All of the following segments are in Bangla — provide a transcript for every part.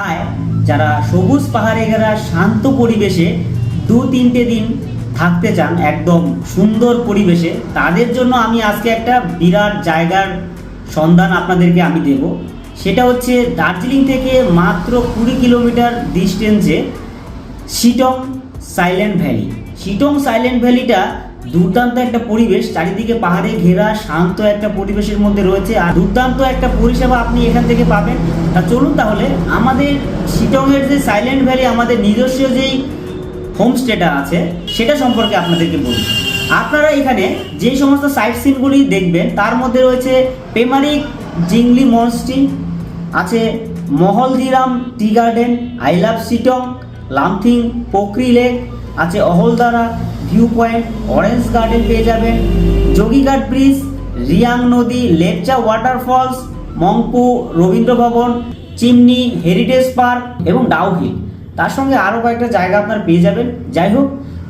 হায় যারা সবুজ পাহাড়ে ঘেরা শান্ত পরিবেশে 2-3টে দিন থাকতে চান একদম সুন্দর পরিবেশে, তাদের জন্য আমি আজকে একটা বিরাট জায়গার সন্ধান আপনাদেরকে আমি দেব। সেটা হচ্ছে দার্জিলিং থেকে মাত্র 20 কিলোমিটার ডিস্টেন্সে Sittong silent valley. Sittong silent ভ্যালিটা দুর্দান্ত একটা পরিবেশ, চারিদিকে পাহাড়ে ঘেরা শান্ত একটা পরিবেশের মধ্যে রয়েছে, আর দুর্দান্ত একটা পরিষেবা আপনি এখান থেকে পাবেন। তা চলুন তাহলে আমাদের শিটংয়ের যে সাইলেন্ট ভ্যালি আমাদের নিজস্ব যেই হোমস্টেটা আছে সেটা সম্পর্কে আপনাদেরকে বলুন। আপনারা এখানে যে সমস্ত সাইট সিনগুলি দেখবেন তার মধ্যে রয়েছে পেমারিক জিংলি মনস্ট্রি, আছে Mahaldiram tea garden, I love Sittong, Lamthing Pokhri lake, আছে Ahaldara view point, orange garden পেয়ে যাবেন, যোগীঘাট ব্রিজ, রিয়াং নদী, লেপচা ওয়াটারফলস, মংপু রবীন্দ্র ভবন, চিমনি হেরিটেজ পার্ক এবং ডাউহিল। তার সঙ্গে আরও কয়েকটা জায়গা আপনারা পেয়ে যাবেন। যাই হোক,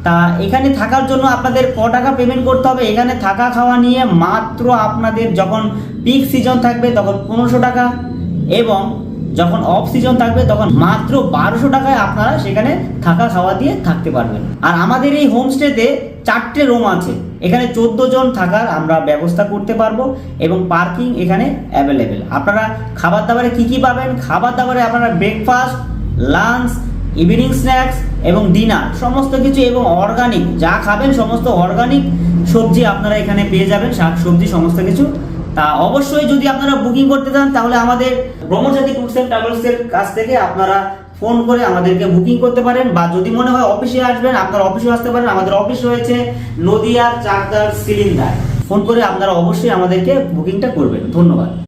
তা এখানে থাকার জন্য আপনাদের টাকা পেমেন্ট করতে হবে? এখানে থাকা খাওয়া নিয়ে মাত্র আপনাদের যখন পিক সিজন থাকবে তখন 1500 টাকা, এবং যখন অফ সিজন থাকবে তখন মাত্র 1200 টাকায় আপনারা সেখানে থাকা খাওয়া দিয়ে থাকতে পারবেন। আর আমাদের এই হোমস্টেতে 4টে রুম আছে, এখানে 14 জন থাকার আমরা ব্যবস্থা করতে পারবো, এবং পার্কিং এখানে অ্যাভেলেবেল। আপনারা খাবার দাবারে কি কি পাবেন? খাবার দাবারে আপনারা ব্রেকফাস্ট, লাঞ্চ, ইভিনিং স্ন্যাক্স এবং ডিনার সমস্ত কিছু, এবং অর্গানিক যা খাবেন সমস্ত অর্গানিক সবজি আপনারা এখানে পেয়ে যাবেন, শাক সবজি সমস্ত কিছু। তা অবশ্যই যদি আপনারা বুকিং করতে চান তাহলে আমাদের ব্রহ্মজ্যোতি ট্যুরস এন্ড ট্রাভেলসের কাছ থেকে আপনারা ফোন করে আমাদেরকে বুকিং করতে পারেন, বা যদি মনে হয় অফিসে আসবেন আপনারা অফিসে আসতে পারেন। আমাদের অফিস রয়েছে নদিয়ার চাকদার সিলিন্ডার। ফোন করে আপনারা অবশ্যই আমাদেরকে বুকিংটা করবেন। ধন্যবাদ।